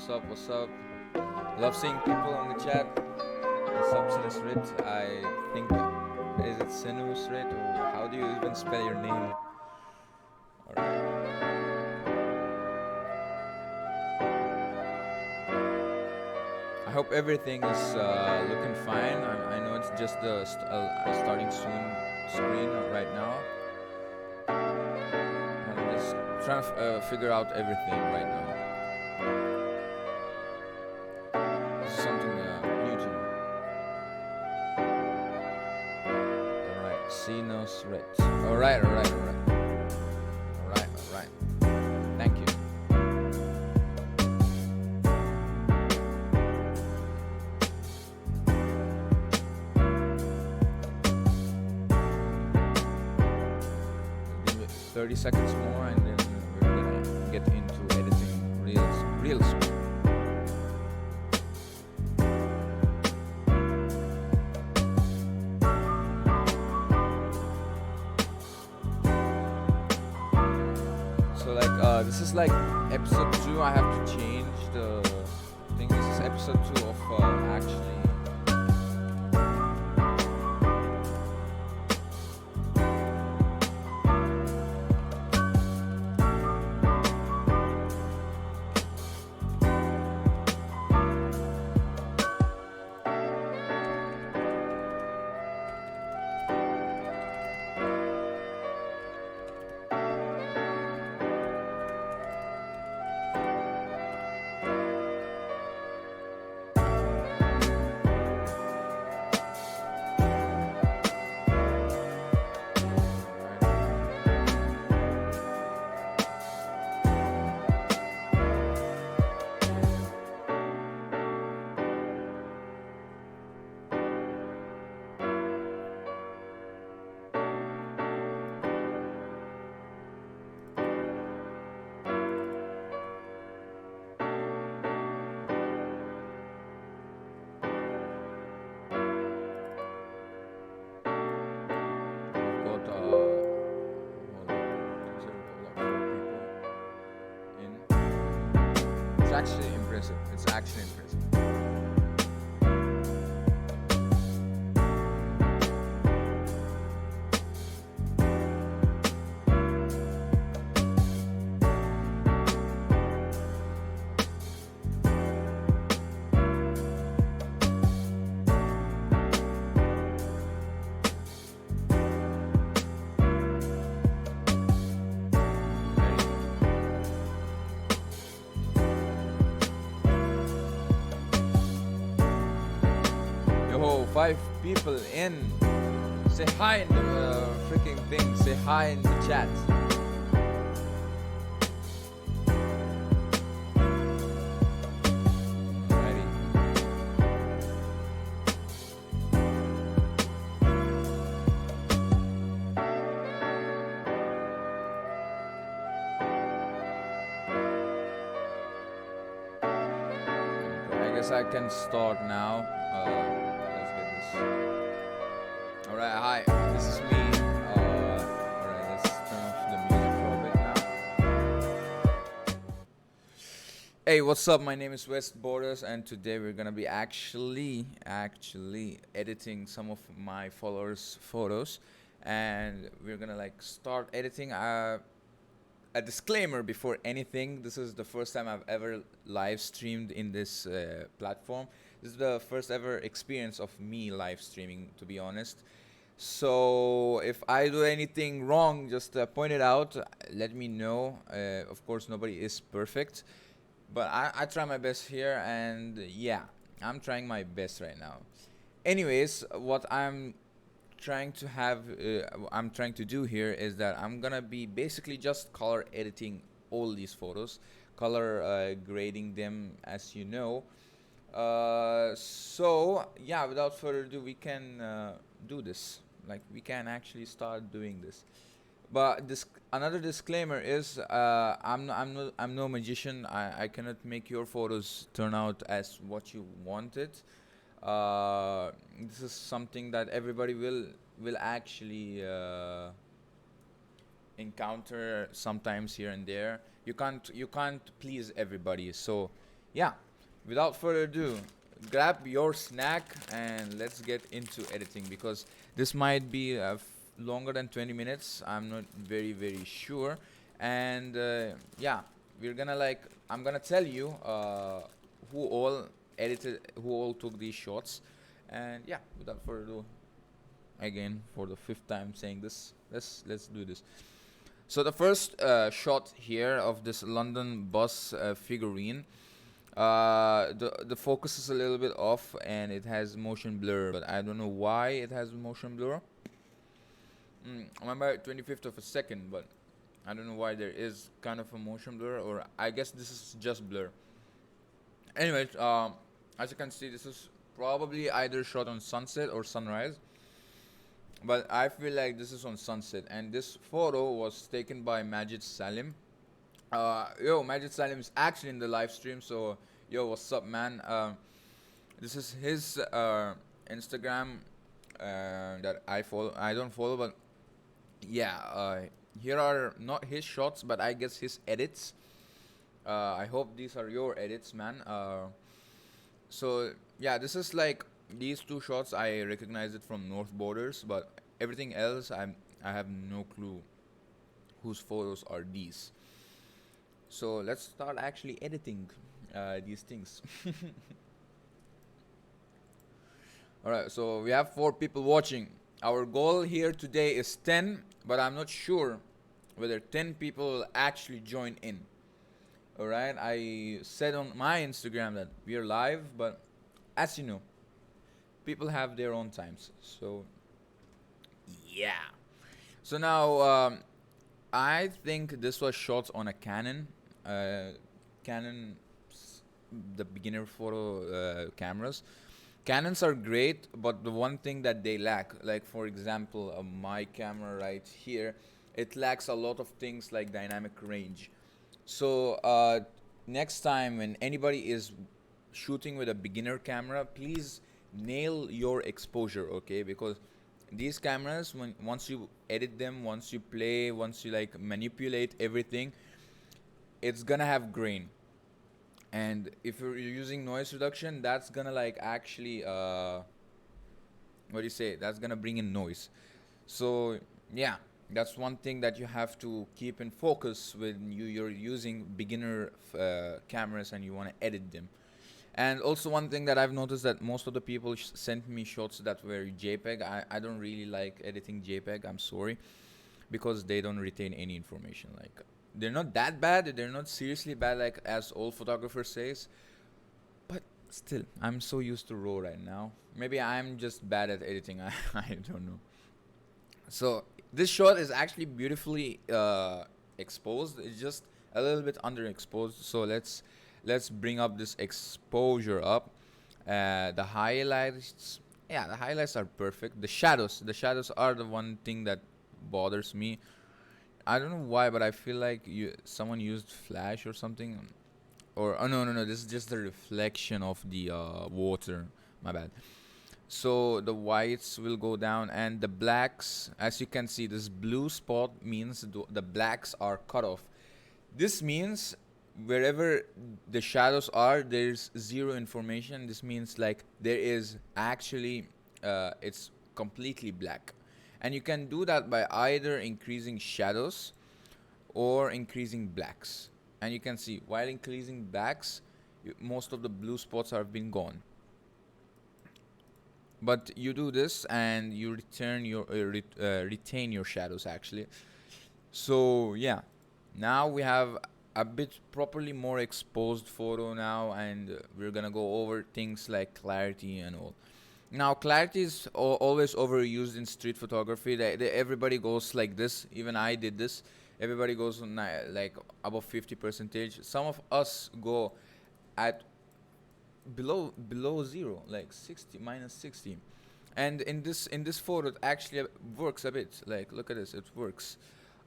What's up? What's up? Love seeing people on the chat. What's up, Sinusrit? I think is it Sinusrit or how do you even spell your name? Alright. I hope everything is looking fine. I know it's just the starting soon screen right now. I'm just trying to figure out everything right now. This is something new to me. Alright, Sinusrit. Alright. Thank you. Give me 30 seconds more and then we're gonna get into editing real soon. So like this is like episode 2. I have to change the thing. This is episode 2 of actually actually impressive. It's actually impressive. Yo, 5 people in. Say hi in the freaking thing. Say hi in the chat. Alrighty. Okay, I guess I can start now. Alright, hi, this is me. Alright, let's turn off the music for a bit now. Hey, what's up? My name is West Borders, and today we're gonna be actually editing some of my followers' photos, and we're gonna like start editing. A disclaimer before anything: this is the first time I've ever live streamed in this platform. This is the first ever experience of me live streaming, to be honest. So if I do anything wrong, just point it out. Let me know. Of course, nobody is perfect, but I try my best here, and yeah, I'm trying my best right now. Anyways, what I'm trying to do here is that I'm gonna be basically just color editing all these photos, color grading them, as you know. So yeah, without further ado, we can do this. Like, we can actually start doing this. But this another disclaimer is I'm no magician. I cannot make your photos turn out as what you wanted. This is something that everybody will actually encounter sometimes here and there. You can't please everybody, so yeah, without further ado, grab your snack and let's get into editing, because this might be longer than 20 minutes. I'm not very sure. And yeah, we're gonna like, I'm gonna tell you who all who all took these shots. And yeah, without further ado, again for the fifth time saying this, let's do this. So the first shot here of this London bus figurine, the focus is a little bit off and it has motion blur, but I don't know why it has motion blur. I'm about 25th of a second, but I don't know why there is kind of a motion blur, or I guess this is just blur. Anyways, as you can see, this is probably either shot on sunset or sunrise, but I feel like this is on sunset. And this photo was taken by Majid Salim. Yo, Majid Salim is actually in the live stream, so yo, what's up, man? This is his Instagram that I follow. I don't follow, but yeah, here are not his shots, but I guess his edits. I hope these are your edits, man. So yeah, this is like these two shots. I recognize it from North Borders, but everything else, I have no clue whose photos are these. So let's start actually editing these things. Alright, so we have 4 people watching. Our goal here today is 10, but I'm not sure whether 10 people will actually join in. Alright, I said on my Instagram that we are live, but as you know, people have their own times. So yeah. So now I think this was shot on a Canon. Canon, the beginner photo cameras. Canons are great, but the one thing that they lack, like for example, my camera right here, it lacks a lot of things like dynamic range. So next time when anybody is shooting with a beginner camera, please nail your exposure, okay? Because these cameras, once you edit them, once you play, once you like manipulate everything, it's gonna have grain. And if you're using noise reduction, that's gonna like actually what do you say, that's gonna bring in noise. So yeah, that's one thing that you have to keep in focus when you're using beginner cameras and you want to edit them. And also one thing that I've noticed, that most of the people sent me shots that were JPEG. I don't really like editing JPEG, I'm sorry, because they don't retain any information. Like, they're not that bad, they're not seriously bad like as all photographers says, but still, I'm so used to RAW right now. Maybe I'm just bad at editing. I don't know. So this shot is actually beautifully exposed. It's just a little bit underexposed. So let's bring up this exposure up. The highlights, yeah, the highlights are perfect. The shadows are the one thing that bothers me. I don't know why, but I feel like someone used flash or something. Or oh no, this is just the reflection of the water. My bad. So the whites will go down, and the blacks, as you can see, this blue spot means the blacks are cut off. This means wherever the shadows are, there's zero information. This means like there is actually it's completely black. And you can do that by either increasing shadows or increasing blacks. And you can see while increasing blacks, most of the blue spots have been gone. But you do this and you retain your shadows actually. So yeah, now we have a bit properly more exposed photo now, and we're gonna go over things like clarity and all. Now clarity is always overused in street photography. Everybody goes like this. Even I did this. Everybody goes on like above 50%. Some of us go at below zero, like 60 minus 60. And in this photo it actually works a bit. Like, look at this, it works.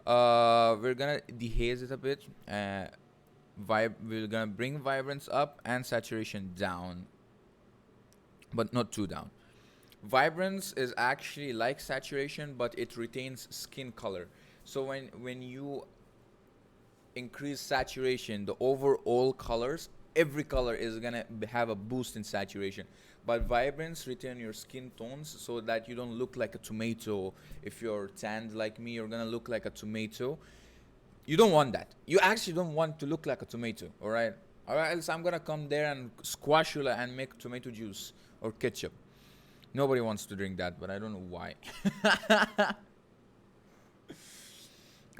We're gonna dehaze it a bit. We're gonna bring vibrance up and saturation down, but not too down. Vibrance is actually like saturation, but it retains skin color. So when you increase saturation, the overall colors every color is gonna have a boost in saturation. But vibrance retain your skin tones so that you don't look like a tomato. If you're tanned like me, you're gonna look like a tomato. You don't want that. You actually don't want to look like a tomato, all right? All right, else I'm gonna come there and squash you and make tomato juice or ketchup. Nobody wants to drink that, but I don't know why.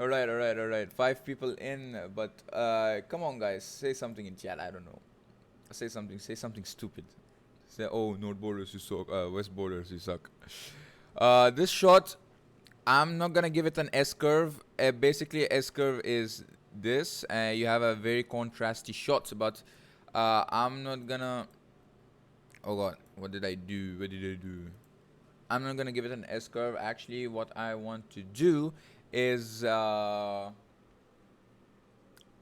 All right. 5 people in, but come on, guys, say something in chat. I don't know. Say something. Say something stupid. Say, oh, North Borders, you suck. West Borders, you suck. This shot, I'm not gonna give it an S curve. Basically, S curve is this. You have a very contrasty shot, but I'm not gonna. Oh God, what did I do? What did I do? I'm not gonna give it an S curve. Actually, what I want to do is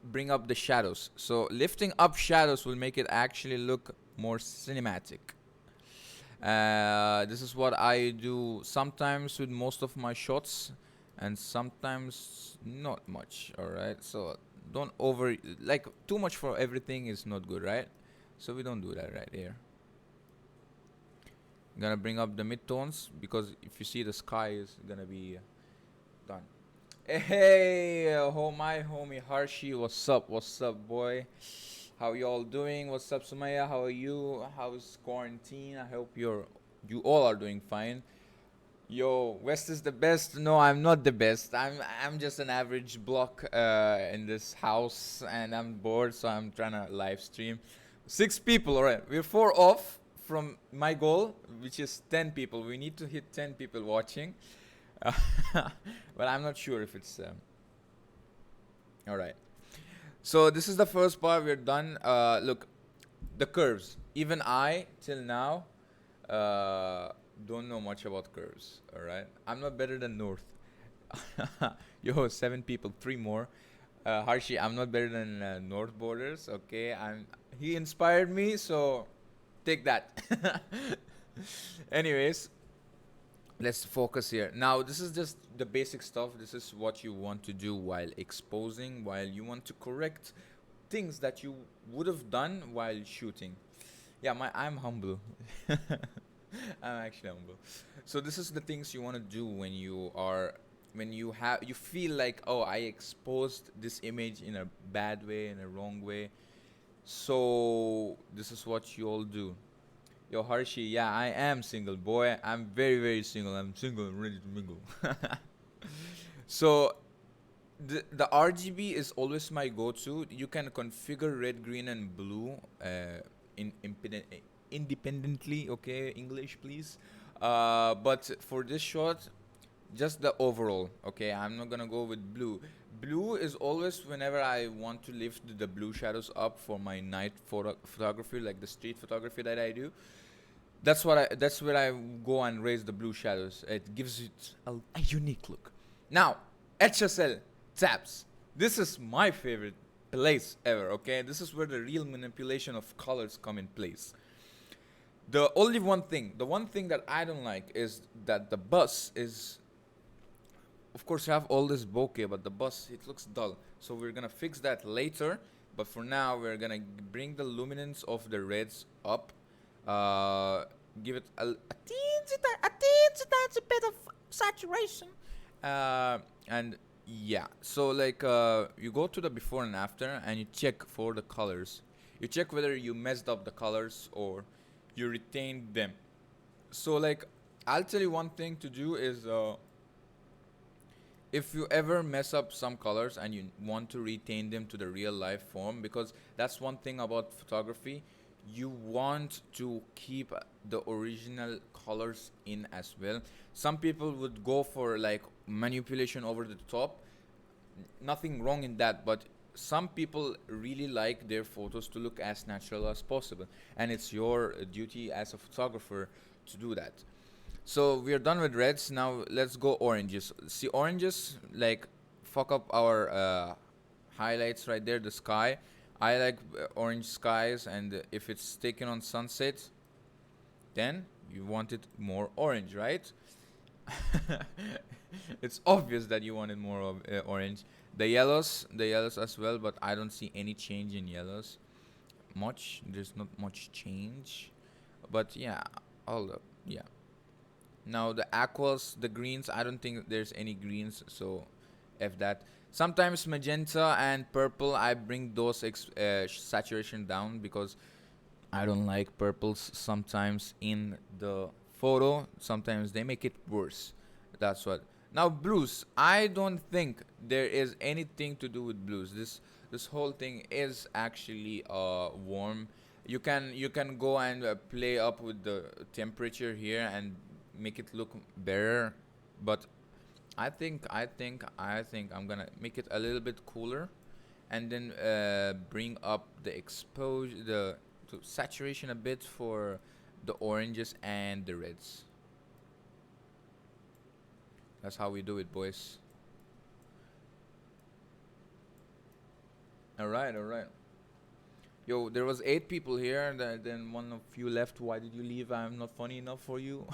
bring up the shadows. So lifting up shadows will make it actually look more cinematic. This is what I do sometimes with most of my shots, and sometimes not much. All right, so don't over like too much for everything is not good, right? So we don't do that right here. I'm gonna bring up the midtones because if you see the sky is gonna be done. Hey, my homie Harshi, what's up? What's up, boy? How y'all doing? What's up, Sumaya? How are you? How's quarantine? I hope you all are doing fine. Yo, West is the best. No, I'm not the best. I'm just an average block in this house, and I'm bored, so I'm trying to live stream. 6 people, alright. We're 4 off from my goal, which is 10 people. We need to hit 10 people watching, but I'm not sure if it's alright. So this is the first part. We're done. Look, the curves. Even I, till now, don't know much about curves. All right, I'm not better than North. Yo, 7 people, 3 more. Harshi, I'm not better than North Borders. Okay, he inspired me, so take that. Anyways, let's focus here. Now, this is just the basic stuff. This is what you want to do while exposing, while you want to correct things that you would have done while shooting. Yeah, I'm humble. I'm actually humble. So this is the things you want to do when you feel like, oh, I exposed this image in a bad way, in a wrong way. So this is what you all do. Yo, Harshi, yeah, I am single, boy. I'm very, very single. I'm single and ready to mingle. So the RGB is always my go-to. You can configure red, green, and blue independently. Okay, English, please. But for this shot, just the overall. Okay, I'm not gonna go with blue. Blue is always whenever I want to lift the blue shadows up for my night photography, like the street photography that I do. That's where I go and raise the blue shadows. It gives it a unique look. Now, HSL tabs. This is my favorite place ever. Okay, this is where the real manipulation of colors come in place. The one thing that I don't like is that the bus is, of course, you have all this bokeh, but the bus, it looks dull. So we're gonna fix that later. But for now, we're gonna bring the luminance of the reds up. Give it a teensy bit of saturation. And yeah, so like you go to the before and after, and you check for the colors. You check whether you messed up the colors or you retained them. So like, I'll tell you one thing to do is if you ever mess up some colors and you want to retain them to the real life form, because that's one thing about photography, you want to keep the original colors in as well. Some people would go for like manipulation over the top. Nothing wrong in that, but some people really like their photos to look as natural as possible, and it's your duty as a photographer to do that. So we're done with reds. Now let's go oranges. See, oranges like fuck up our highlights right there, the sky. I like orange skies, and if it's taken on sunset, then you want it more orange, right? It's obvious that you wanted more of orange. The yellows as well, but I don't see any change in yellows. much. There's not much change, but yeah, all up. Yeah. Now the aquas, the greens, I don't think there's any greens, so F that. Sometimes magenta and purple, I bring those saturation down because I don't like purples sometimes in the photo. Sometimes they make it worse. That's what. Now blues, I don't think there is anything to do with blues. This whole thing is actually warm. You can go and play up with the temperature here and make it look better. But I think I'm gonna make it a little bit cooler, and then bring up the exposure, the to saturation a bit for the oranges and the reds. That's how we do it, boys. All right, all right. Yo, there was 8 people here, and then one of you left. Why did you leave? I'm not funny enough for you.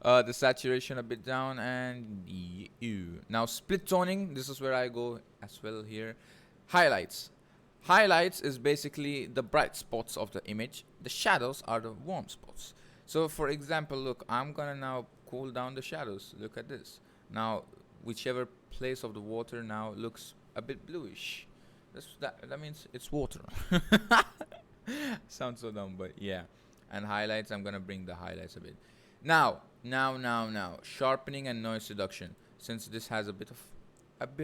The saturation a bit down, and now split toning. This is where I go as well here. Highlights. Highlights is basically the bright spots of the image. The shadows are the warm spots. So for example, look, I'm gonna now cool down the shadows. Look at this. Now, whichever place of the water now looks a bit bluish. That means it's water. Sounds so dumb, but yeah. And highlights, I'm gonna bring the highlights a bit. Now, sharpening and noise reduction. Since this has a bit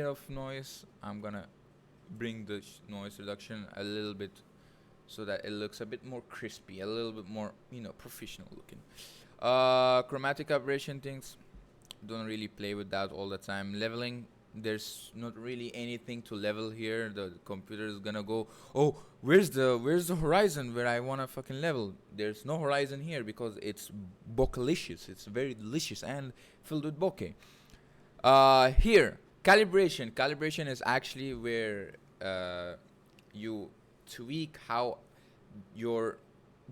of noise, I'm gonna bring the noise reduction a little bit so that it looks a bit more crispy, a little bit more, professional looking. Chromatic aberration things, don't really play with that all the time. Leveling, there's not really anything to level here. The computer is gonna go, oh, where's the horizon where I wanna fucking level? There's no horizon here because it's bokeh-licious. It's very delicious and filled with bokeh. Here, calibration. Calibration is actually where you tweak how your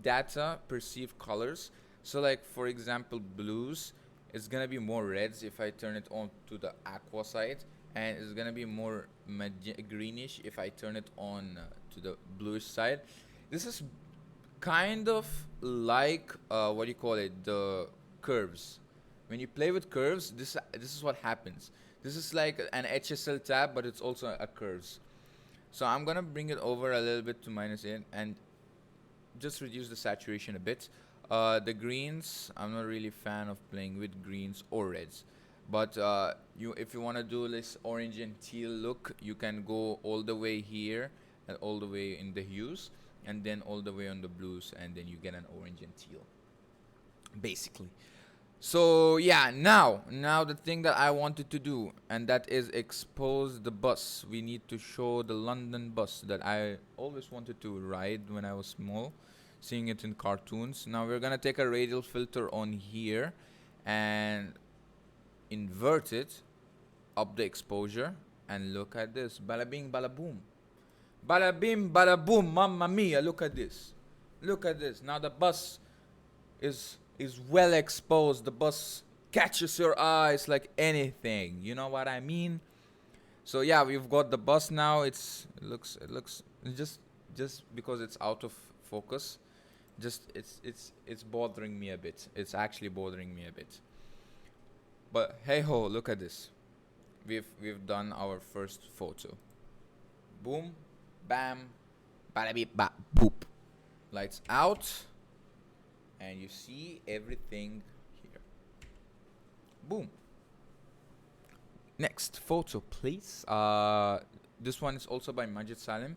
data perceive colors. So like for example, blues, it's gonna be more reds if I turn it on to the aqua side, and it's gonna be more greenish if I turn it on to the bluish side. This is kind of like what do you call it, the curves. When you play with curves, this is what happens. This is like an HSL tab, but it's also a curves. So I'm gonna bring it over a little bit to -8 and just reduce the saturation a bit. The greens, I'm not really fan of playing with greens or reds, but if you want to do this orange and teal look, you can go all the way here and all the way in the hues, and then all the way on the blues, and then you get an orange and teal, basically. So yeah, now the thing that I wanted to do, and that is expose the bus. We need to show the London bus that I always wanted to ride when I was small, seeing it in cartoons. Now we're gonna take a radial filter on here and invert it, up the exposure, and look at this. Bada bing, bada boom. Bada bing, bada boom, mamma mia, look at this. Look at this. Now the bus is well exposed. The bus catches your eyes like anything. You know what I mean? So yeah, we've got the bus now. It looks just because it's out of focus. Just it's bothering me a bit. It's actually bothering me a bit. But hey ho, look at this. We've done our first photo. Boom, bam, bada beep, ba boop. Lights out, and you see everything here. Boom. Next photo, please. This one is also by Majid Salim.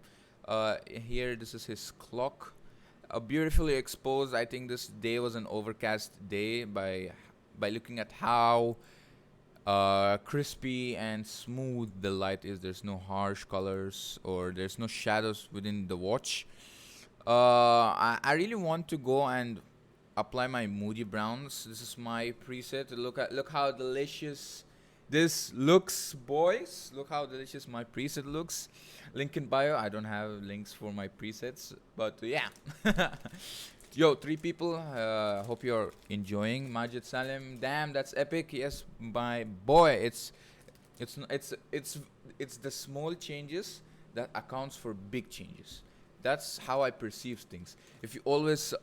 Here, this is his clock. Beautifully exposed. I think this day was an overcast day by looking at how crispy and smooth the light is. There's no harsh colors or there's no shadows within the watch. I really want to go and apply my moody browns. This is my preset. Look how delicious this looks, boys. Look how delicious my preset looks. Link in bio. I don't have links for my presets, but yeah. Yo, 3 people. Hope you're enjoying. Majid Salim. Damn, that's epic. Yes, my boy. It's the small changes that accounts for big changes. That's how I perceive things. If you always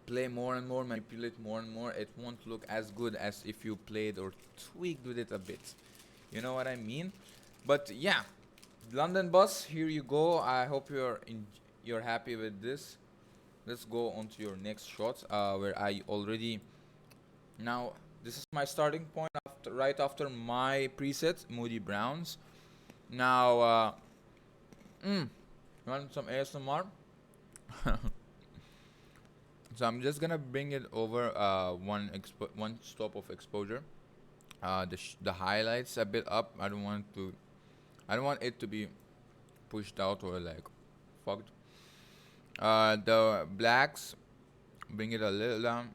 play more and more, manipulate more and more, it won't look as good as if you played or tweaked with it a bit. You know what I mean? But yeah, London bus, here you go. I hope you're happy with this. Let's go on to your next shot, where I already now this is my starting point after right after my preset, Moody Browns. Now, want some ASMR? So I'm just gonna bring it over one stop of exposure. The highlights a bit up. I don't want it to be pushed out or like fucked. The blacks, bring it a little down.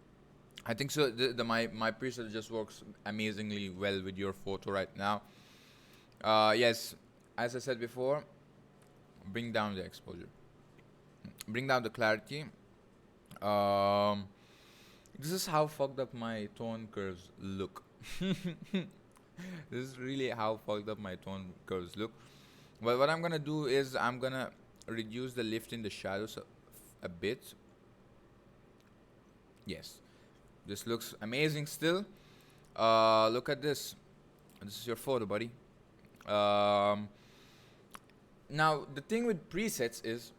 I think so. My preset just works amazingly well with your photo right now. Yes, as I said before, bring down the exposure, bring down the clarity. Um, this is how fucked up my tone curves look. This is really how fucked up my tone curves look. Well, what I'm gonna do is I'm gonna reduce the lift in the shadows a bit. Yes, this looks amazing still. Look at this. This is your photo, buddy. Um, Now the thing with presets is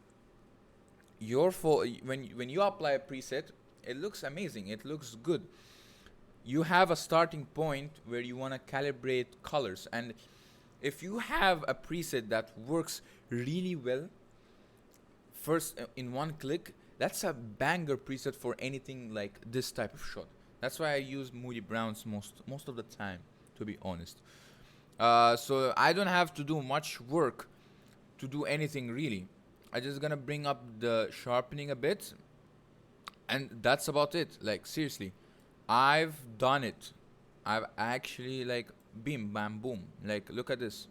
when you apply a preset, it looks amazing. It looks good. You have a starting point where you want to calibrate colors, and if you have a preset that works really well first in one click, that's a banger preset for anything like this type of shot. That's why I use Moody Browns most of the time, to be honest. So I don't have to do much work to do anything really. I just gonna bring up the sharpening a bit, and that's about it. Like seriously, I've done it. I've actually like beam bam boom. Like look at this,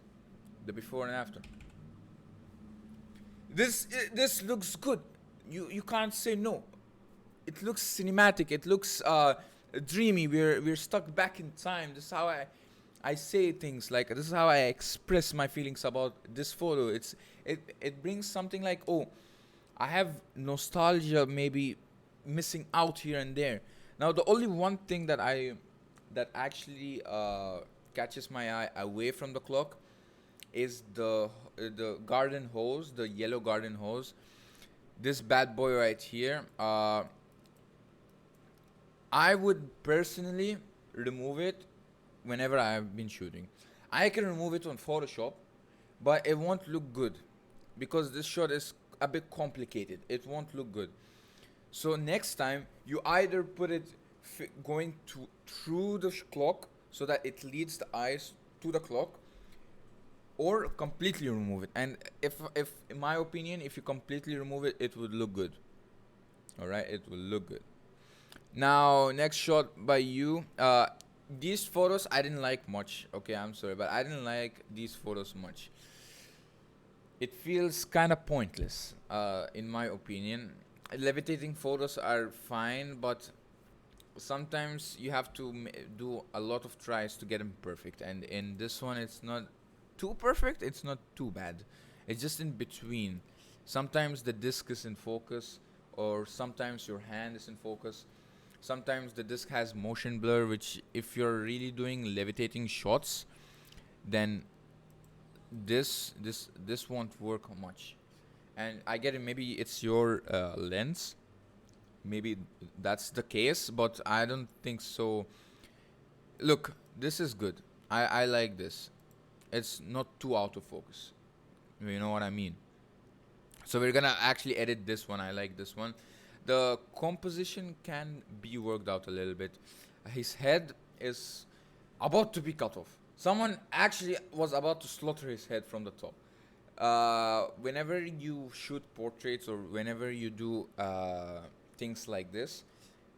the before and after. This looks good. You can't say no. It looks cinematic. It looks dreamy. We're stuck back in time. This is how I say things, like this is how I express my feelings about this photo. It brings something like, oh, I have nostalgia maybe missing out here and there. Now the only one thing that actually catches my eye away from the clock is the garden hose, the yellow garden hose. This bad boy right here. I would personally remove it whenever I've been shooting. I can remove it on Photoshop, but it won't look good because this shot is a bit complicated. It won't look good. So next time you either put it going through the clock so that it leads the eyes to the clock, or completely remove it. And if in my opinion, if you completely remove it, it would look good. All right, it will look good. Now next shot by you. These photos I didn't like much. Okay, I'm sorry, but I didn't like these photos much. It feels kind of pointless, in my opinion. Levitating photos are fine, but sometimes you have to do a lot of tries to get them perfect. And in this one, it's not too perfect. It's not too bad. It's just in between. Sometimes the disc is in focus, or sometimes your hand is in focus. Sometimes the disc has motion blur, which if you're really doing levitating shots, then this won't work much. And I get it, maybe it's your lens, maybe that's the case, but I don't think so. Look, this is good. I like this. It's not too out of focus, you know what I mean. So we're gonna actually edit this one. I like this one. The composition can be worked out a little bit. His head is about to be cut off. Someone actually was about to slaughter his head from the top. Whenever you shoot portraits or whenever you do things like this,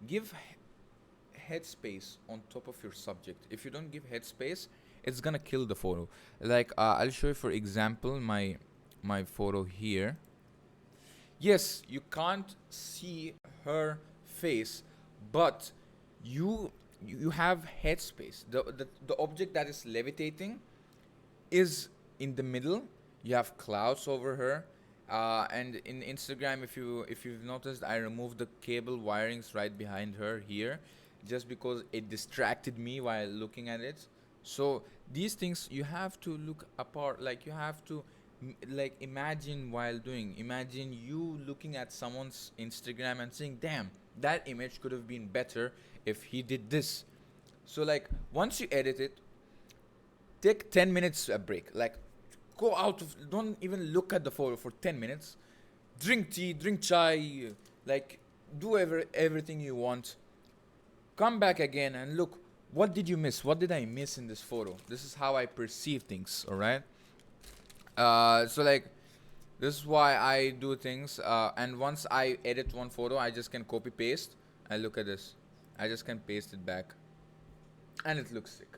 give headspace on top of your subject. If you don't give headspace, it's gonna kill the photo. Like I'll show you, for example, my photo here. Yes, you can't see her face, but you have headspace. The object that is levitating is in the middle. You have clouds over her, And in Instagram, if you've noticed, I removed the cable wirings right behind her here, just because it distracted me while looking at it. So these things you have to look apart. Like you have to like imagine while doing. Imagine you looking at someone's Instagram and saying, "Damn, that image could have been better if he did this." So like once you edit it, take 10 minutes a break. Like go out of, don't even look at the photo for 10 minutes. Drink tea, drink chai, like do everything you want. Come back again and look, what did you miss? What did I miss in this photo? This is how I perceive things, all right? So like this is why I do things, and once I edit one photo, I just can copy paste and look at this. I just can paste it back and it looks sick.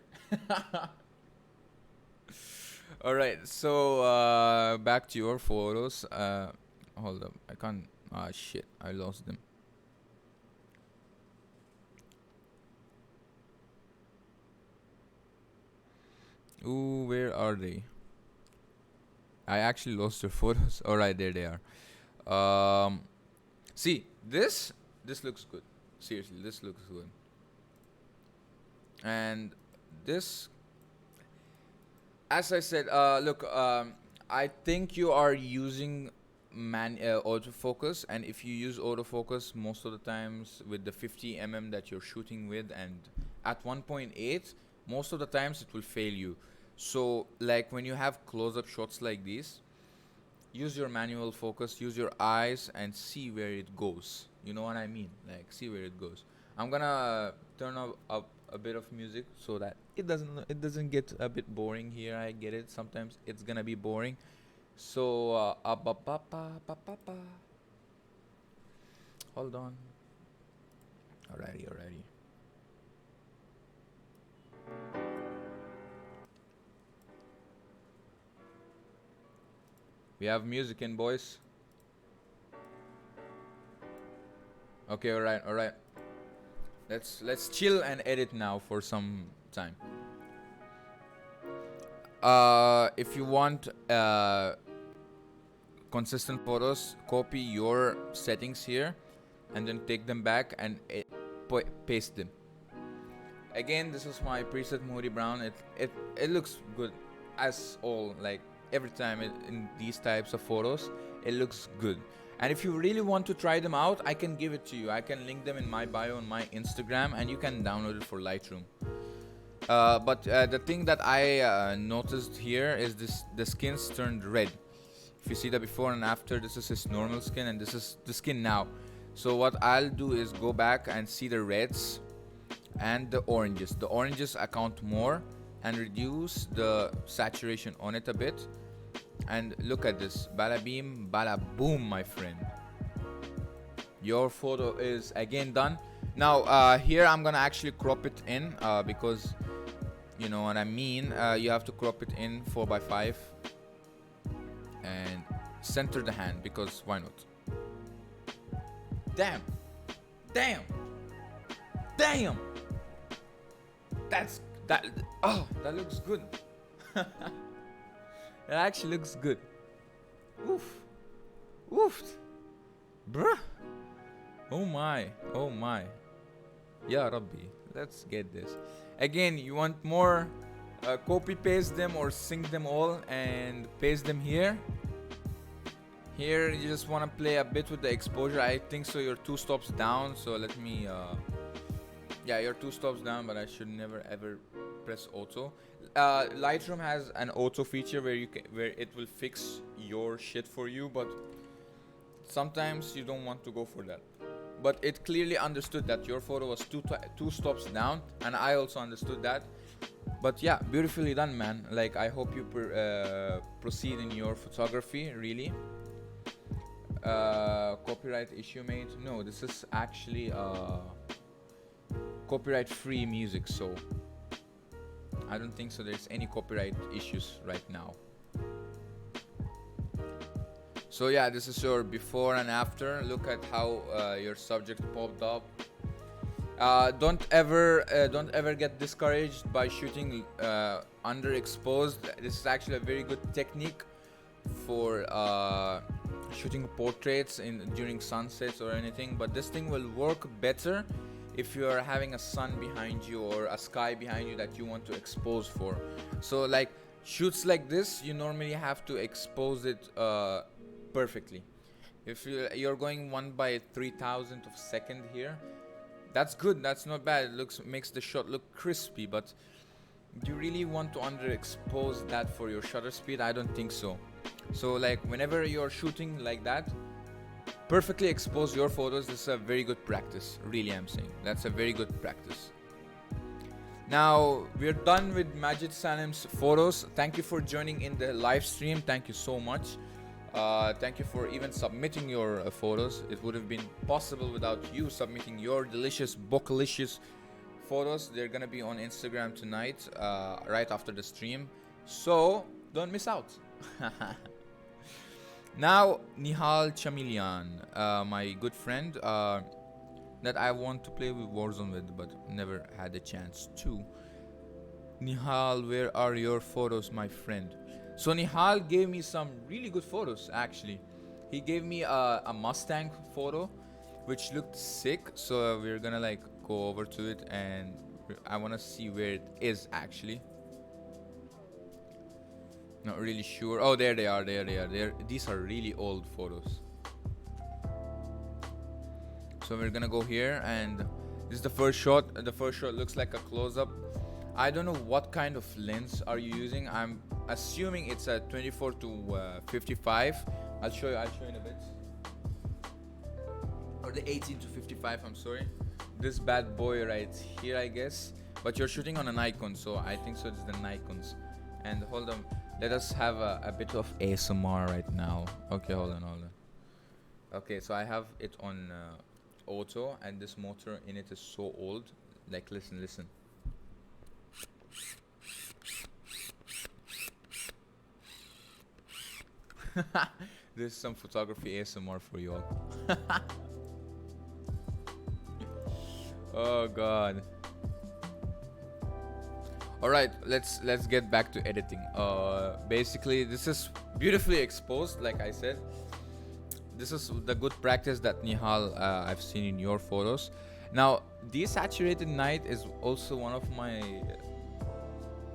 All right, so back to your photos. Hold up, I can't. Ah, shit, I lost them. Ooh, where are they? I actually lost your photos. All right, there they are. See, this looks good. Seriously, this looks good. And this, as I said, look, I think you are using autofocus, and if you use autofocus most of the times with the 50 that you're shooting with, and at 1.8, most of the times it will fail you. So like when you have close-up shots like these, use your manual focus, use your eyes, and see where it goes. You know what I mean? Like see where it goes. I'm gonna turn up a bit of music so that it doesn't get a bit boring here. I get it. Sometimes it's gonna be boring. So hold on. Alrighty. We have music in, boys. Okay, alright. Let's chill and edit now for some time. If you want consistent photos, copy your settings here and then take them back and paste them. Again, this is my preset Moody Brown. It looks good as all, like every time in these types of photos, it looks good. And if you really want to try them out, I can give it to you. I can link them in my bio on my Instagram, and you can download it for Lightroom. But the thing that I noticed here is the skin's turned red. If you see the before and after, this is his normal skin and this is the skin now. So what I'll do is go back and see the reds and the oranges. The oranges account more, and reduce the saturation on it a bit. And look at this, bada beam, bada boom, my friend. Your photo is again done. Now here I'm gonna actually crop it in because you know what I mean. You have to crop it in 4x5 and center the hand, because why not? Damn. That looks good. It actually looks good. Oof. Bruh. Oh my. Ya Rabbi. Let's get this. Again, you want more? Copy paste them or sync them all and paste them here. Here you just want to play a bit with the exposure. I think so you're 2 stops down. So let me yeah, you're 2 stops down, but I should never ever press auto. Lightroom has an auto feature where it will fix your shit for you, but sometimes you don't want to go for that. But it clearly understood that your photo was 2 stops down, and I also understood that. But yeah, beautifully done, man. Like, I hope you proceed in your photography, really. Copyright issue, mate? No, this is actually copyright free music, so I don't think so there's any copyright issues right now. So yeah, this is your before and after. Look at how your subject popped up. Don't ever get discouraged by shooting underexposed. This is actually a very good technique for shooting portraits during sunsets or anything, but this thing will work better if you are having a sun behind you or a sky behind you that you want to expose for. So like shoots like this, you normally have to expose it perfectly. If you're going 1/3000 of a second here, that's good, that's not bad. It makes the shot look crispy, but do you really want to underexpose that for your shutter speed? I don't think so. So like whenever you're shooting like that, perfectly expose your photos. This is a very good practice, really. I'm saying that's a very good practice. Now we're done with Majid Salim's photos. Thank you for joining in the live stream. Thank you so much. Thank you for even submitting your photos. It would have been possible without you submitting your delicious, bocalicious photos. They're gonna be on Instagram tonight, right after the stream. So don't miss out. Now Nihal Chamilian, my good friend, that I want to play with Warzone with, but never had a chance to. Nihal, where are your photos, my friend? So Nihal gave me some really good photos, actually. He gave me a Mustang photo, which looked sick. So we're gonna like go over to it, and I wanna see where it is actually. Not really sure. Oh, there they are. These are really old photos. So we're gonna go here, and this is the first shot. The first shot looks like a close-up. I don't know what kind of lens are you using. I'm assuming it's a 24 to 55. I'll show you in a bit. Or the 18 to 55. I'm sorry. This bad boy right here, I guess. But you're shooting on a Nikon, so I think so. It's the Nikons. And hold on. Let us have a bit of ASMR right now. Okay, hold on. Okay, so I have it on auto, and this motor in it is so old. Like, listen. There's some photography ASMR for you all. Oh god. Alright, let's get back to editing. Basically this is beautifully exposed, like I said. This is the good practice that Nihal I've seen in your photos. Now desaturated night is also one of my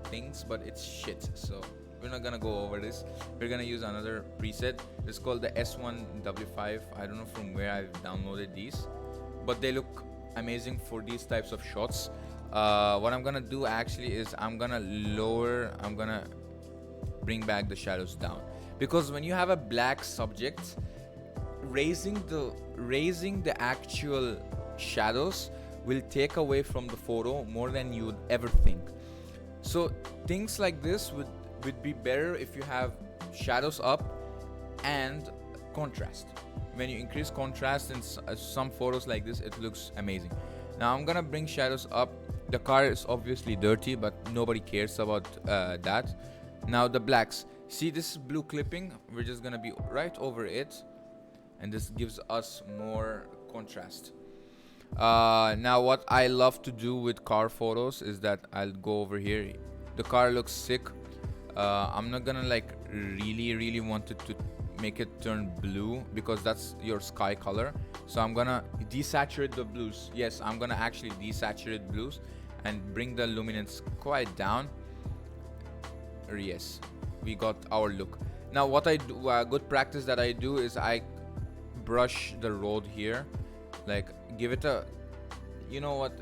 things, but it's shit, so we're not gonna go over this. We're gonna use another preset. It's called the S1W5. I don't know from where I've downloaded these, but they look amazing for these types of shots. What I'm gonna do actually is I'm gonna bring back the shadows down, because when you have a black subject, raising the actual shadows will take away from the photo more than you would ever think. So things like this would be better if you have shadows up and contrast. When you increase contrast in some photos like this, it looks amazing. Now I'm gonna bring shadows up. The car is obviously dirty, but nobody cares about that. Now the blacks. See this blue clipping? We're just gonna be right over it, and this gives us more contrast. Now what I love to do with car photos is that I'll go over here. The car looks sick. I'm not gonna like really want it to make it turn blue, because that's your sky color. So I'm gonna desaturate the blues. Yes, I'm gonna actually desaturate blues and bring the luminance quite down. Yes, we got our look. Now what I do, good practice that I do is I brush the road here, like give it a, you know what,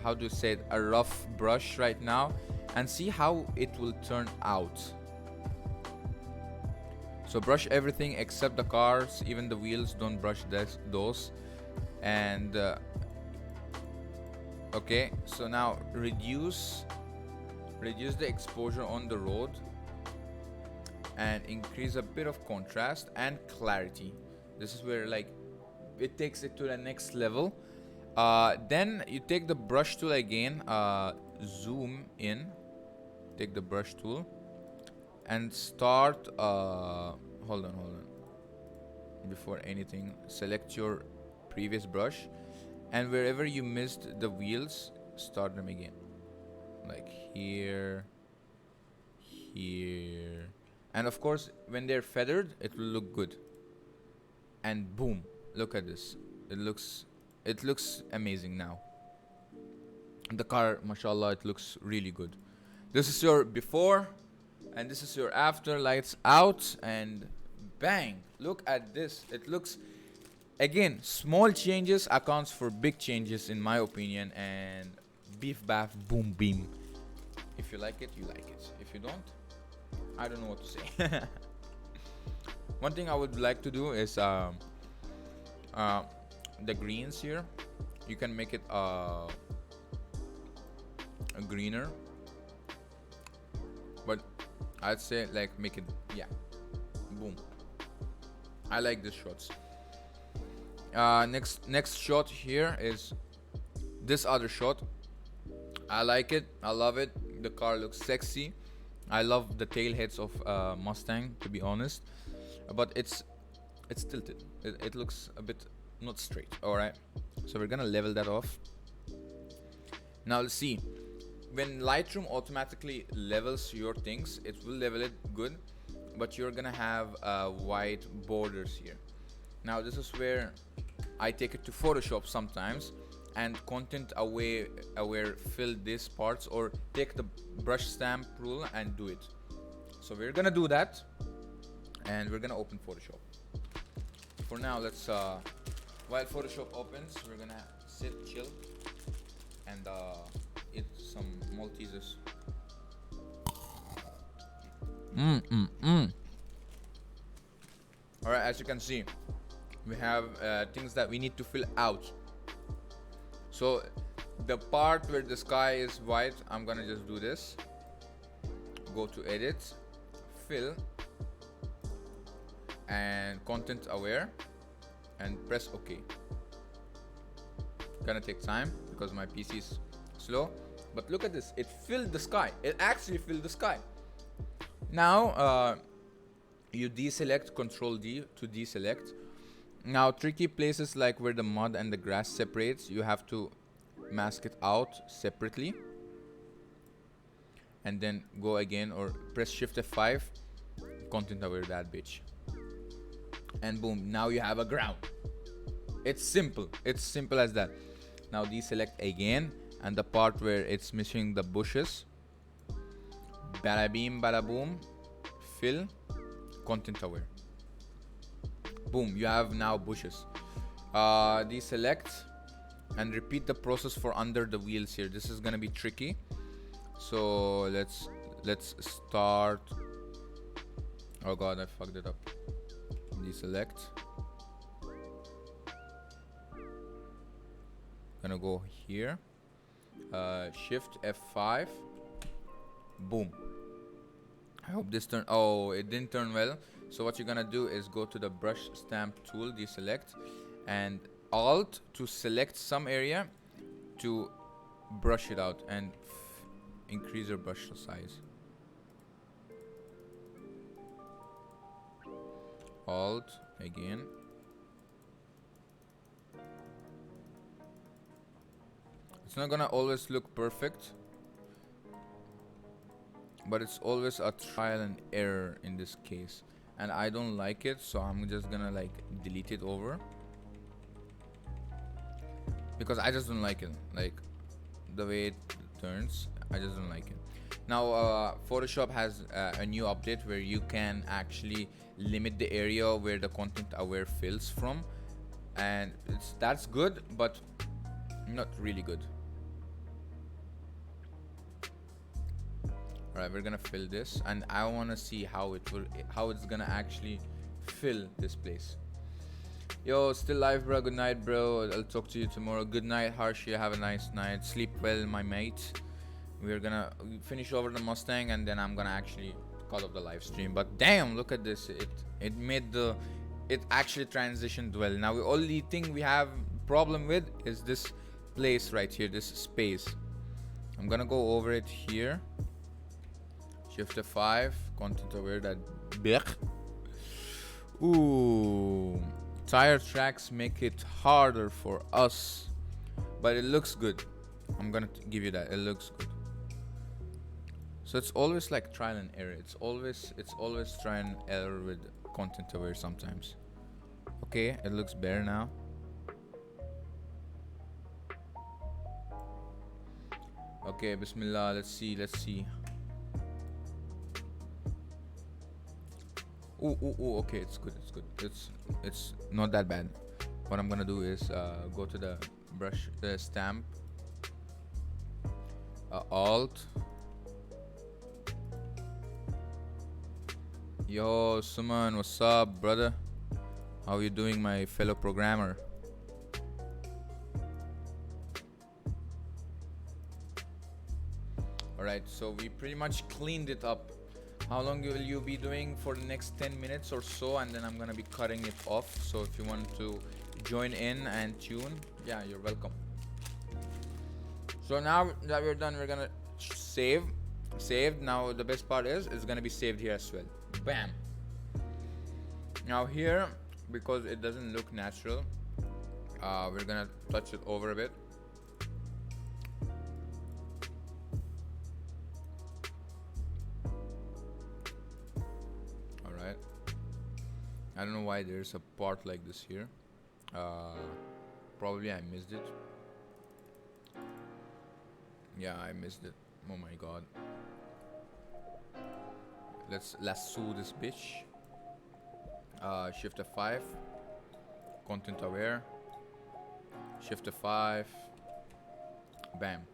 how do you say it, a rough brush right now, and see how it will turn out. So brush everything except the cars, even the wheels, don't brush those. And okay, so now reduce the exposure on the road and increase a bit of contrast and clarity. This is where like it takes it to the next level. Then you take the brush tool again, zoom in, take the brush tool and start hold on, before anything select your previous brush, and wherever you missed the wheels, start them again, like here, And of course, when they're feathered, it will look good. And boom, look at this. It looks amazing now. The car, mashallah, it looks really good. This is your before, and this is your after. Lights out, and bang, look at this. It looks, again, small changes accounts for big changes in my opinion. And beef bath, boom beam. If you like it, you like it. If you don't, I don't know what to say. One thing I would like to do is the greens here, you can make it a greener, but I'd say like make it, yeah, boom. I like these shots. Next shot here is this other shot. I like it, I love it. The car looks sexy. I love the tail heads of Mustang, to be honest, but it's tilted. It looks a bit not straight. All right, so we're gonna level that off. Now let's see. When Lightroom automatically levels your things, it will level it good, but you're gonna have white borders here. Now this is where I take it to Photoshop sometimes and content aware fill these parts, or take the brush stamp rule and do it. So we're gonna do that, and we're gonna open Photoshop. For now, let's while Photoshop opens, we're gonna sit chill and eat some Maltesers. Alright, as you can see, we have things that we need to fill out. So the part where the sky is white, I'm gonna just do this. Go to edit, fill, and content aware, and press OK. Gonna take time because my PC is slow, but look at this, it filled the sky. It actually filled the sky. Now you deselect, Control D to deselect. Now tricky places like where the mud and the grass separates, you have to mask it out separately, and then go again, or press Shift F5, content aware that bitch, and boom, now you have a ground. It's simple as that. Now deselect again, and the part where it's missing the bushes, bada beam bada boom, fill, content aware, boom, you have now bushes. Deselect and repeat the process for under the wheels here. This is gonna be tricky, so let's start. Oh god, I fucked it up. Deselect, gonna go here, Shift F5, boom. I hope this turn. Oh, it didn't turn well. So what you're gonna do is go to the brush stamp tool, deselect, and Alt to select some area to brush it out, and increase your brush size. Alt again. It's not gonna always look perfect, but it's always a trial and error in this case, and I don't like it, so I'm just gonna like delete it over, because I just don't like it, like the way it turns. I just don't like it. Now Photoshop has a new update where you can actually limit the area where the content aware fills from, and that's good, but not really good. Alright, we're gonna fill this, and I wanna see how it's gonna actually fill this place. Yo, still live, bro. Good night, bro. I'll talk to you tomorrow. Good night, Harshi. Have a nice night. Sleep well, my mate. We're gonna finish over the Mustang, and then I'm gonna actually cut off the live stream. But damn, look at this. It actually transitioned well. Now the only thing we have problem with is this place right here, this space. I'm gonna go over it here. Shift F5, content aware that blech. Ooh, tire tracks make it harder for us, but it looks good. I'm gonna give you that, it looks good. So it's always like trial and error. It's always try and error with content aware sometimes. Okay, it looks better now. Okay, Bismillah. Let's see. Ooh. Okay, it's good. It's not that bad. What I'm gonna do is go to the brush, the stamp, Alt. Yo, Suman, what's up, brother? How you doing, my fellow programmer? Alright, so we pretty much cleaned it up. How long will you be doing for the next 10 minutes or so, and then I'm gonna be cutting it off. So if you want to join in and tune, yeah, you're welcome. So now that we're done, we're gonna saved. Now the best part is it's gonna be saved here as well. Bam. Now here, because it doesn't look natural, we're gonna touch it over a bit. Alright, I don't know why there's a part like this here. Probably I missed it. Yeah, I missed it. Oh my god. Let's lasso this bitch. Shift F5. Content aware. Shift F5. Bam.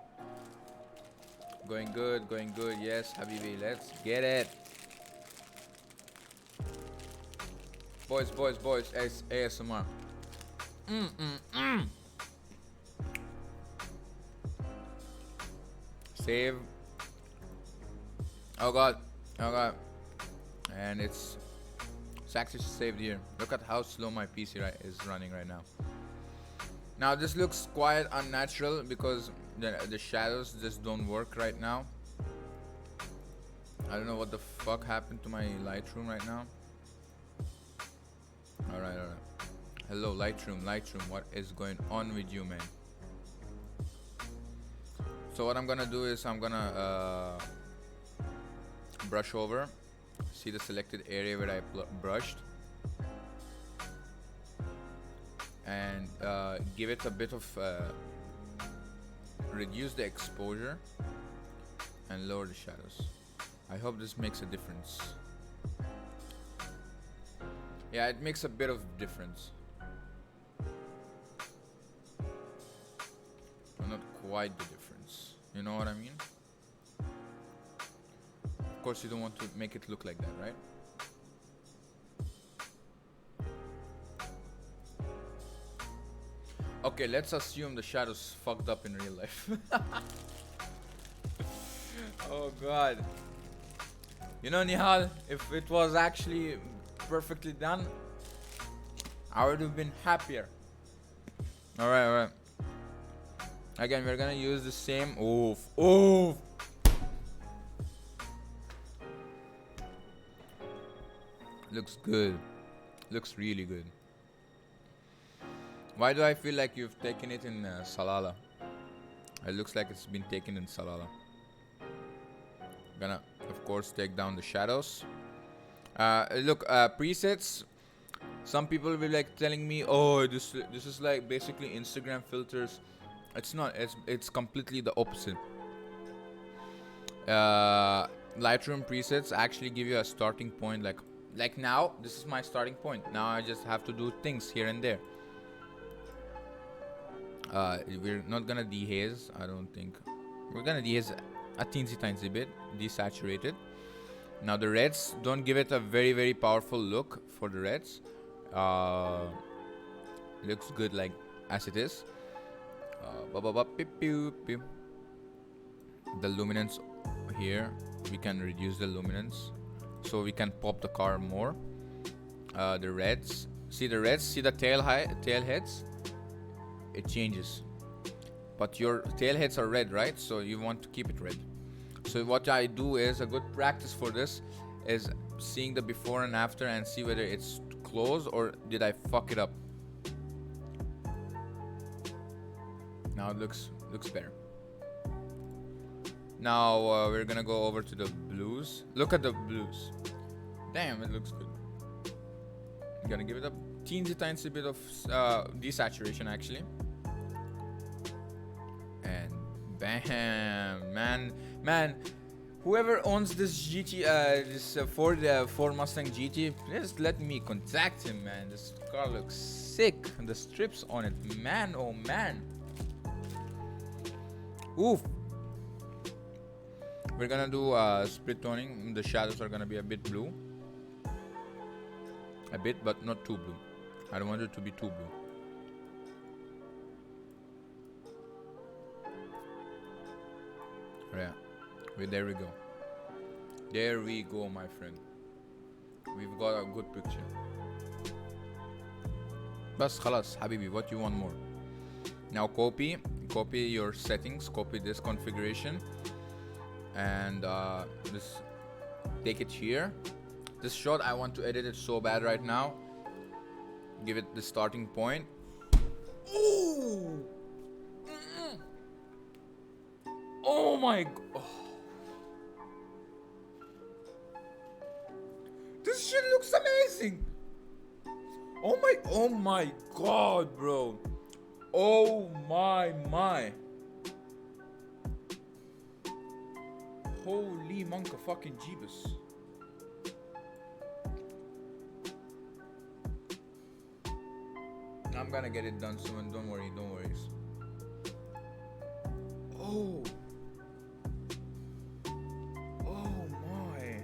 Going good. Yes, Habibi, let's get it. Boys. ASMR. Save. Oh god. And it's actually saved here. Look at how slow my PC is running right now. Now this looks quite unnatural because the shadows just don't work right now. I don't know what the fuck happened to my Lightroom right now. Alright. Hello, Lightroom, what is going on with you, man? So what I'm gonna do is I'm gonna brush over. See the selected area where I brushed, and give it a bit of reduce the exposure and lower the shadows. I hope this makes a difference. Yeah, it makes a bit of difference. Not quite the difference. You know what I mean? Of course, you don't want to make it look like that, right? Okay, let's assume the shadows fucked up in real life. Oh god. You know, Nihal, if it was actually perfectly done, I would have been happier. Alright. Again, we're gonna use the same. Oof. Looks good. Looks really good. Why do I feel like you've taken it in Salala? It looks like it's been taken in Salala. Gonna, of course, take down the shadows. Look, presets. Some people will be like telling me, "Oh, this is like basically Instagram filters." It's not. It's completely the opposite. Lightroom presets actually give you a starting point. Like now, this is my starting point. Now I just have to do things here and there. We're not gonna dehaze. I don't think we're gonna dehaze a teensy bit, desaturated. Now the reds, don't give it a very, very powerful look for the reds. Looks good like as it is. The luminance here, we can reduce the luminance so we can pop the car more. The reds, see the tail heads, it changes, but your tail heads are red, right? So you want to keep it red. So what I do is, a good practice for this is seeing the before and after and see whether it's close or did I fuck it up. Now it looks better. Now we're gonna go over to the blues. Look at the blues. Damn, it looks good. I'm gonna give it a teensy tiny bit of desaturation actually. And bam, man. Whoever owns this GT, this Ford Mustang GT, please let me contact him, man. This car looks sick. And the strips on it, man, oh man. Oof. We're gonna do split toning. The shadows are gonna be a bit blue. A bit, but not too blue. I don't want it to be too blue. Yeah. There we go. There we go, my friend. We've got a good picture. Bas khalas, habibi, what you want more? Now copy your settings, copy this configuration, and this, take it here. This shot, I want to edit it so bad right now. Give it the starting point. Ooh! Oh my god. Oh. This shit looks amazing. Oh my god, bro. Oh my. Holy monka fucking jeebus. I'm gonna get it done soon, don't worry. Oh my.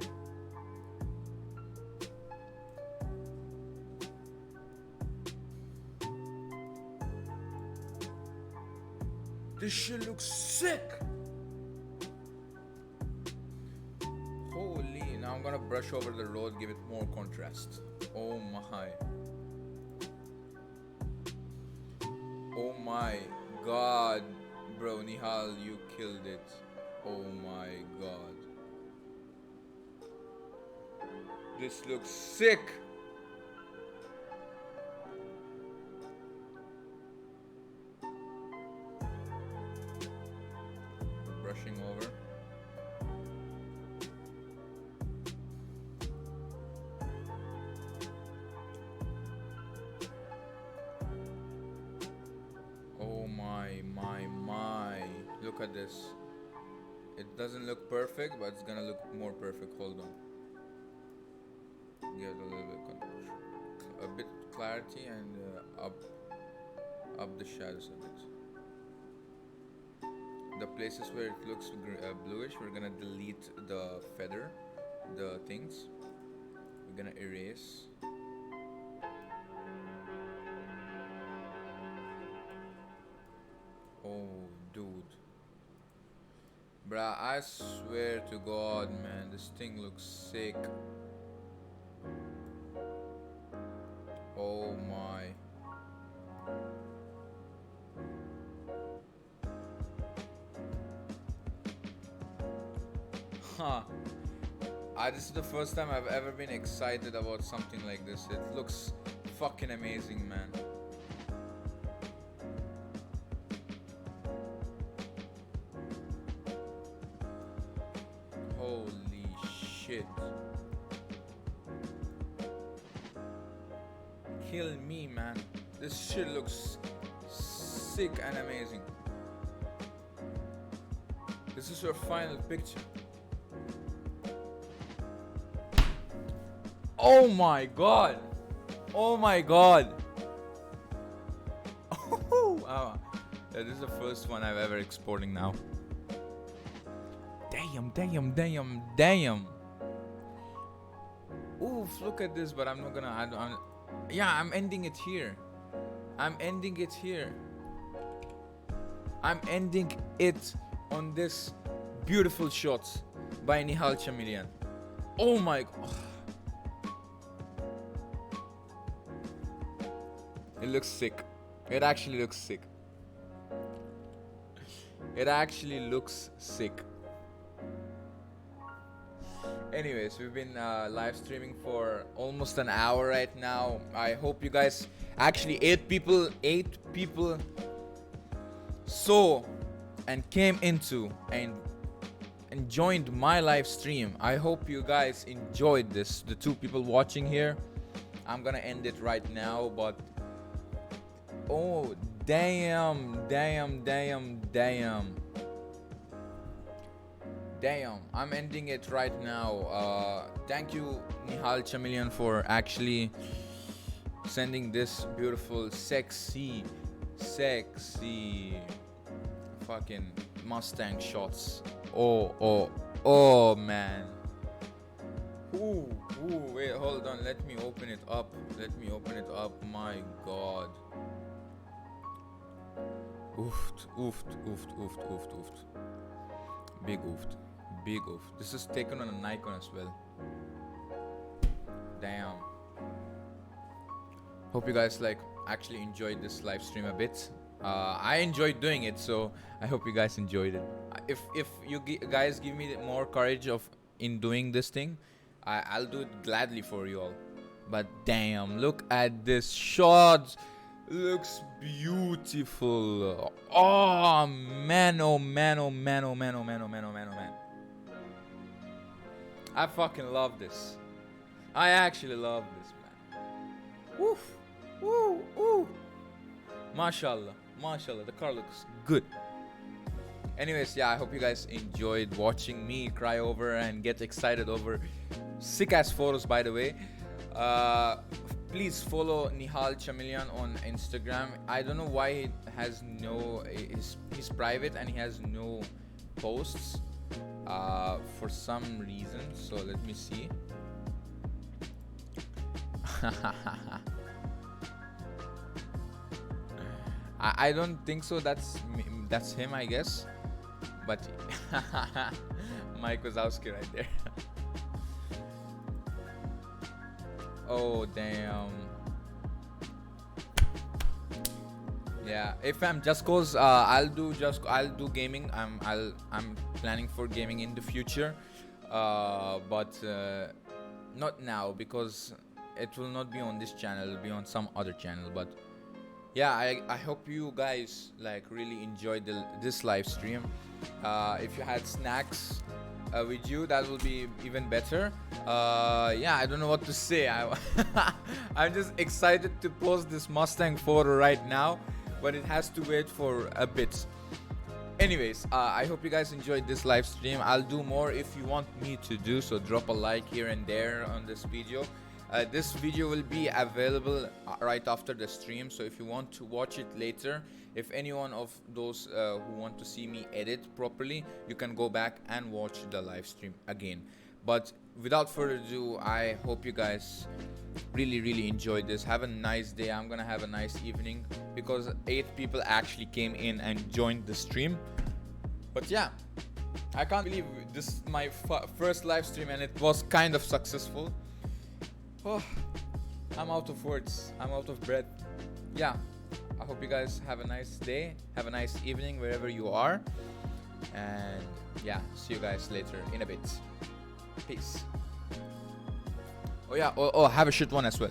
This shit looks sick. Holy, now I'm gonna brush over the road, give it more contrast. Oh my. Oh my god, bro, Nihal, you killed it. Oh my god. This looks sick. Brushing over. Oh my. Look at this. It doesn't look perfect, but it's gonna look more perfect. Hold on. Get a little bit clarity and up the shadows a bit. The places where it looks bluish, we're gonna delete the feather, the things. We're gonna erase. Oh, dude. Bruh, I swear to God, man, this thing looks sick. Oh my. Huh. This is the first time I've ever been excited about something like this. It looks fucking amazing, man. Holy shit. Kill me, man. This shit looks sick and amazing. This is your final picture. Oh my god. Oh my god. Oh, yeah, this is the first one I've ever exporting now. Damn. Oof, look at this, but I'm not gonna. I'm ending it here. I'm ending it on this beautiful shot by Nihal Chameleon. Oh my god. It looks sick. It actually looks sick. Anyways, we've been live streaming for almost an hour right now. I hope you guys, actually 8 people saw and came into and and joined my live stream. I hope you guys enjoyed this. The 2 people watching here. I'm gonna end it right now, but oh damn, I'm ending it right now. Thank you, Nihal Chameleon, for actually sending this beautiful, sexy fucking Mustang shots. Oh man. Ooh, wait, hold on. Let me open it up. My god. Oofed. Big oofed. This is taken on a Nikon as well. Damn. Hope you guys actually enjoyed this live stream a bit. I enjoyed doing it, so I hope you guys enjoyed it. If you guys give me more courage in doing this thing, I'll do it gladly for you all. But damn, look at this shot. Looks beautiful. Oh man. I fucking love this. I actually love this, man. Woo. Mashallah. The car looks good. Anyways, yeah, I hope you guys enjoyed watching me cry over and get excited over sick ass photos, by the way. Please follow Nihal Chameleon on Instagram. I don't know why he has he's private and he has no posts for some reason. So let me see. I don't think so. That's him, I guess. But Mike Wazowski right there. Oh damn. Yeah, if I'm just cause I'll do gaming. I'm planning for gaming in the future, but not now, because it will not be on this channel. It'll be on some other channel. But yeah, I hope you guys really enjoyed this live stream. If you had snacks with you, that will be even better. Yeah, I don't know what to say. I'm just excited to post this Mustang photo right now, but it has to wait for a bit. Anyways, I hope you guys enjoyed this live stream. I'll do more if you want me to do so. Drop a like here and there on this video. This video will be available right after the stream, so if you want to watch it later, if anyone of those who want to see me edit properly, you can go back and watch the live stream again. But without further ado, I hope you guys really enjoyed this. Have a nice day. I'm gonna have a nice evening because 8 people actually came in and joined the stream. But yeah, I can't believe this is my first live stream and it was kind of successful. Oh, I'm out of words. I'm out of breath. Yeah, I hope you guys have a nice day. Have a nice evening wherever you are. And yeah, see you guys later in a bit. Peace. Oh yeah, have a shit one as well.